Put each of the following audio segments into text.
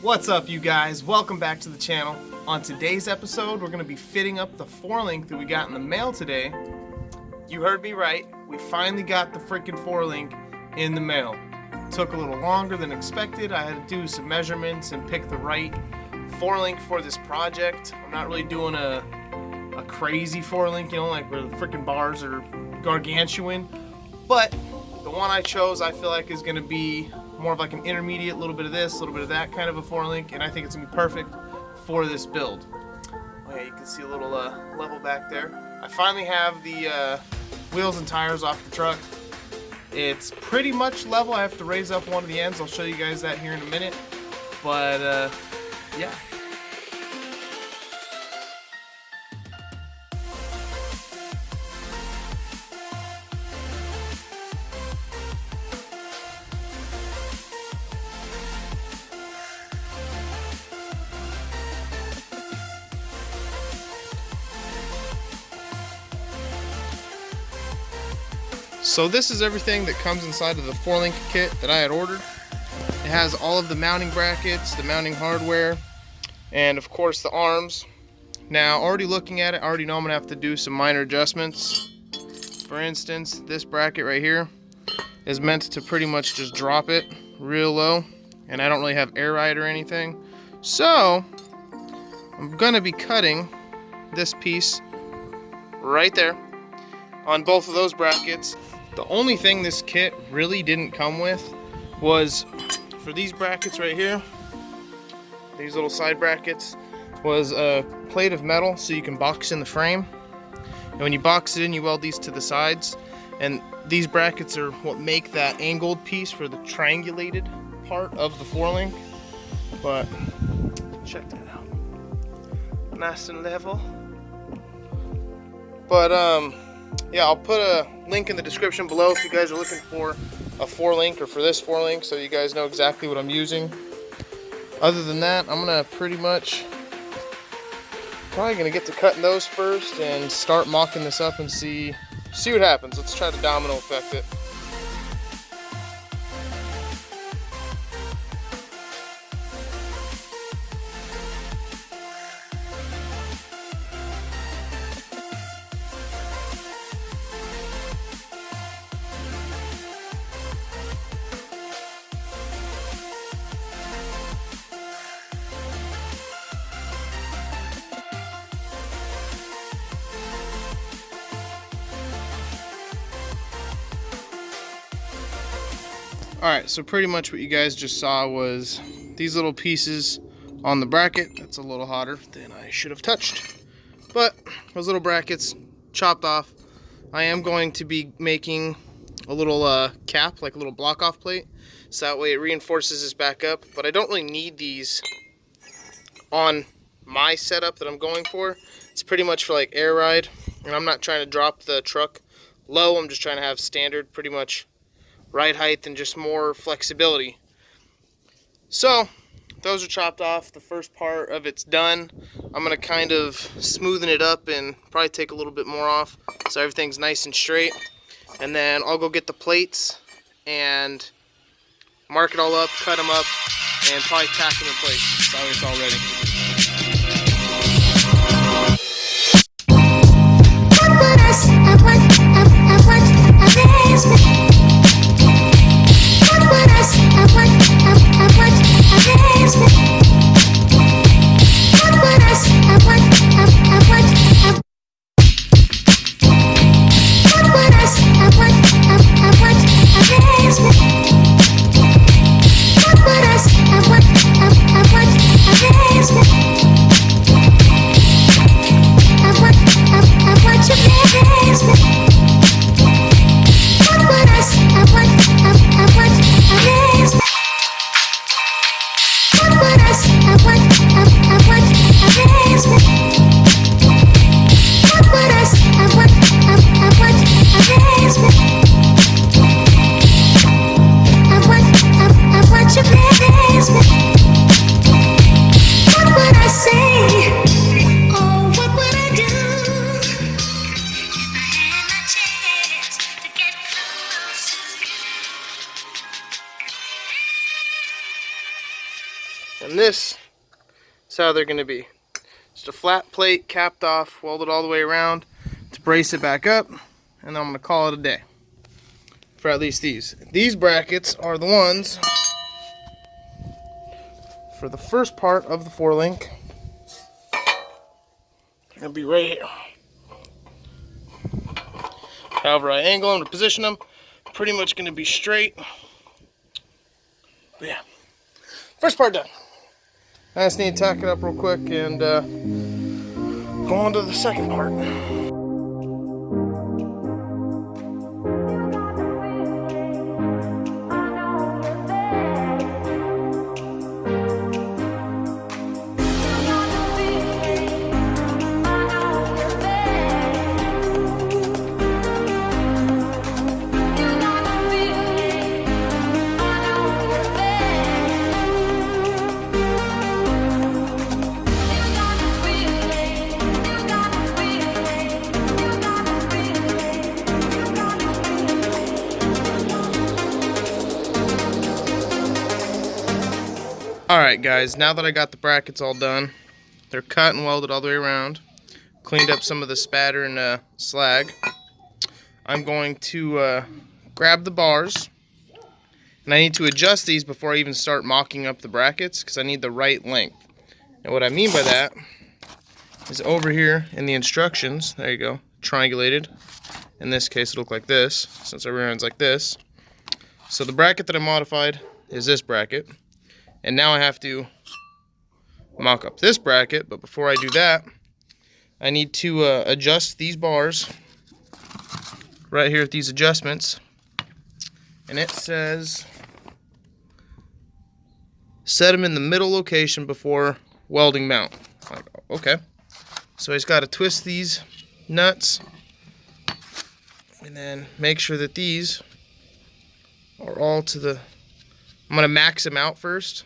What's up, you guys? Welcome back to the channel. On today's episode, we're going to be fitting up the 4-link that we got in the mail today. You heard me right. We finally got the freaking 4-link in the mail. Took a little longer than expected. I had to do some measurements and pick the right 4-link for this project. I'm not really doing a crazy 4-link, you know, like where the freaking bars are gargantuan. But the one I chose, I feel like is going to be more of like an intermediate, a little bit of this, a little bit of that kind of a 4-link, and I think it's gonna be perfect for this build. Oh yeah, you can see a little level back there. I finally have the wheels and tires off the truck. It's pretty much level. I have to raise up one of the ends. I'll show you guys that here in a minute. But yeah. So this is everything that comes inside of the 4-link kit that I had ordered. It has all of the mounting brackets, the mounting hardware, and of course the arms. Now, already looking at it, I already know I'm gonna have to do some minor adjustments. For instance, this bracket right here is meant to pretty much just drop it real low, and I don't really have air ride or anything. So I'm gonna be cutting this piece right there on both of those brackets. The only thing this kit really didn't come with was, for these brackets right here, these little side brackets, was a plate of metal so you can box in the frame. And when you box it in, you weld these to the sides. And these brackets are what make that angled piece for the triangulated part of the 4-link. But check that out. Nice and level. But yeah, I'll put a link in the description below if you guys are looking for a 4-link or for this 4-link, so you guys know exactly what I'm using. Other than that, I'm gonna probably gonna get to cutting those first and start mocking this up and see what happens. Let's try to domino effect it. Alright, so pretty much what you guys just saw was these little pieces on the bracket. That's a little hotter than I should have touched. But those little brackets chopped off. I am going to be making a little cap, like a little block off plate, so that way it reinforces this back up. But I don't really need these on my setup that I'm going for. It's pretty much for like air ride, and I'm not trying to drop the truck low. I'm just trying to have standard, pretty much ride height and just more flexibility. So those are chopped off. The first part of it's done. I'm gonna kind of smoothen it up and probably take a little bit more off so everything's nice and straight. And then I'll go get the plates and mark it all up, cut them up, and probably tack them in place. So it's all ready. I want And this is how they're going to be. Just a flat plate, capped off, welded all the way around to brace it back up, and then I'm going to call it a day. For at least these. These brackets are the ones for the first part of the 4-link. They're going to be right here. However I angle them to position them, pretty much going to be straight. But yeah, first part done. I just need to tack it up real quick and go on to the second part. Alright guys, now that I got the brackets all done, they're cut and welded all the way around, cleaned up some of the spatter and slag, I'm going to grab the bars, and I need to adjust these before I even start mocking up the brackets because I need the right length. And what I mean by that is over here in the instructions, there you go, triangulated. In this case it'll look like this, since our rear end's like this. So the bracket that I modified is this bracket. And now I have to mock up this bracket, but before I do that, I need to adjust these bars right here at these adjustments. And it says, set them in the middle location before welding mount. I'm like, okay. So I just got to twist these nuts and then make sure that these are all to the, I'm going to max them out first.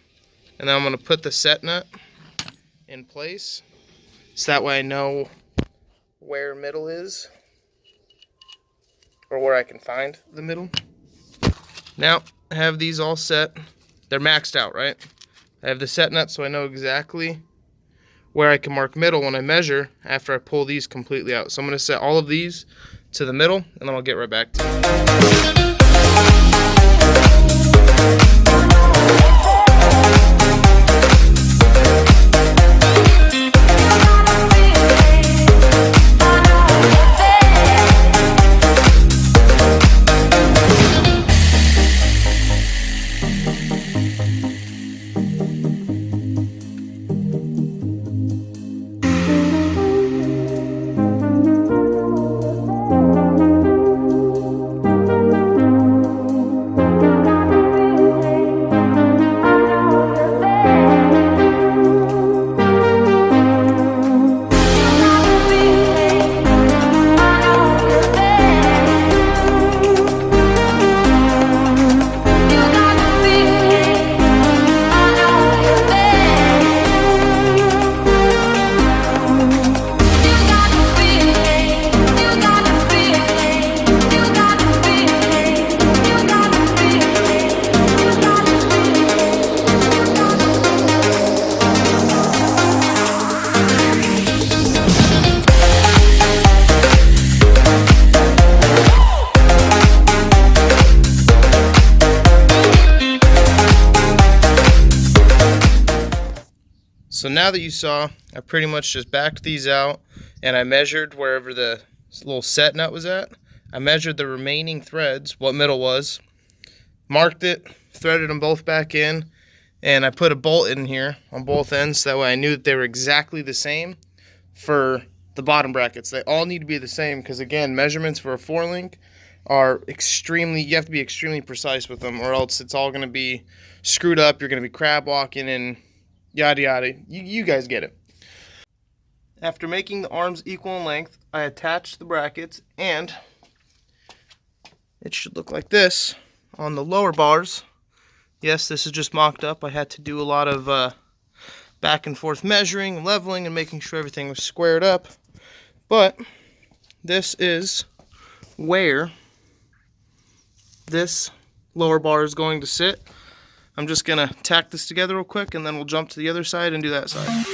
And then I'm going to put the set nut in place, so that way I know where middle is, or where I can find the middle. Now, I have these all set. They're maxed out, right? I have the set nut so I know exactly where I can mark middle when I measure after I pull these completely out. So I'm going to set all of these to the middle, and then I'll get right back to you. So now that you saw, I pretty much just backed these out and I measured wherever the little set nut was at. I measured the remaining threads, what middle was, marked it, threaded them both back in, and I put a bolt in here on both ends so that way I knew that they were exactly the same for the bottom brackets. They all need to be the same because, again, measurements for a 4-link are extremely, you have to be extremely precise with them or else it's all going to be screwed up. You're going to be crab walking and yada yada. You guys get it. After making the arms equal in length, I attached the brackets, and it should look like this on the lower bars. Yes, this is just mocked up. I had to do a lot of back and forth measuring, leveling, and making sure everything was squared up. But this is where this lower bar is going to sit. I'm just gonna tack this together real quick, and then we'll jump to the other side and do that side.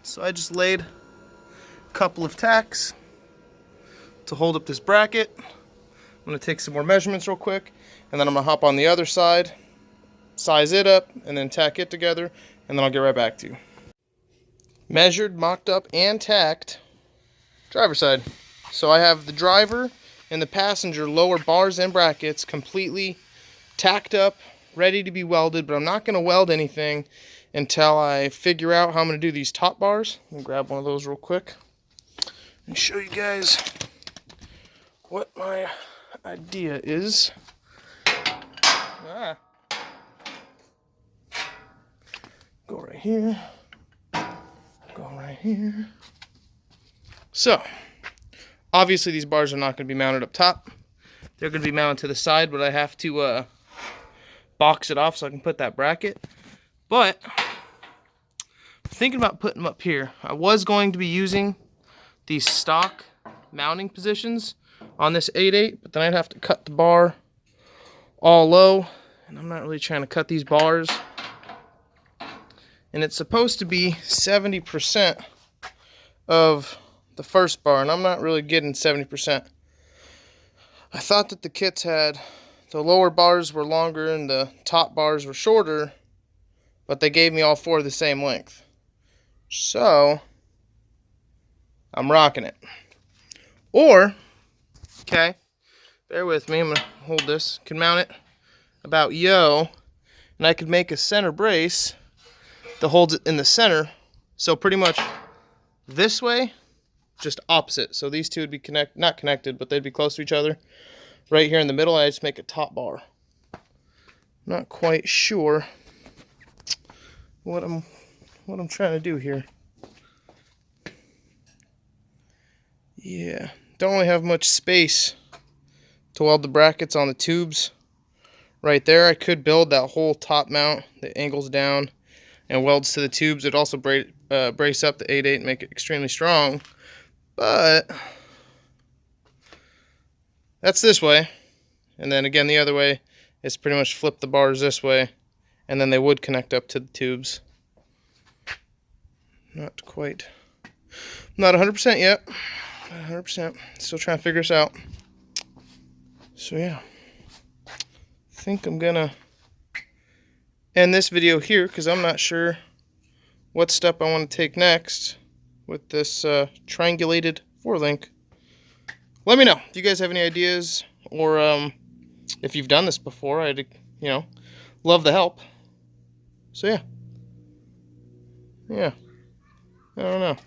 So I just laid a couple of tacks to hold up this bracket. I'm going to take some more measurements real quick, and then I'm going to hop on the other side, size it up, and then tack it together, and then I'll get right back to you. Measured, mocked up, and tacked driver's side. So I have the driver and the passenger lower bars and brackets completely tacked up, ready to be welded, but I'm not going to weld anything until I figure out how I'm going to do these top bars. Let me grab one of those real quick and show you guys what my idea is. Go right here. Go right here. So, obviously these bars are not going to be mounted up top. They're going to be mounted to the side, but I have to box it off so I can put that bracket. But I'm thinking about putting them up here. I was going to be using these stock mounting positions on this 8/8, but then I'd have to cut the bar all low, and I'm not really trying to cut these bars. And it's supposed to be 70% of the first bar, and I'm not really getting 70%. I thought that the kits had the lower bars were longer and the top bars were shorter, but they gave me all four the same length. So I'm rocking it. Or, okay, bear with me, I'm gonna hold this, can mount it about yo, and I could make a center brace that holds it in the center. So pretty much this way, just opposite. So these two would be not connected, but they'd be close to each other. Right here in the middle, I just make a top bar. Not quite sure what I'm trying to do here. Yeah, don't really have much space to weld the brackets on the tubes. Right there, I could build that whole top mount that angles down and welds to the tubes. It'd also brace up the 8/8 and make it extremely strong. But that's this way. And then again, the other way is pretty much flip the bars this way, and then they would connect up to the tubes. Not quite. Not 100% yet. Not 100%. Still trying to figure this out. So yeah. I think I'm gonna end this video here because I'm not sure what step I want to take next with this triangulated 4-link. Let me know if you guys have any ideas, or if you've done this before. I'd, love the help. So yeah. I don't know.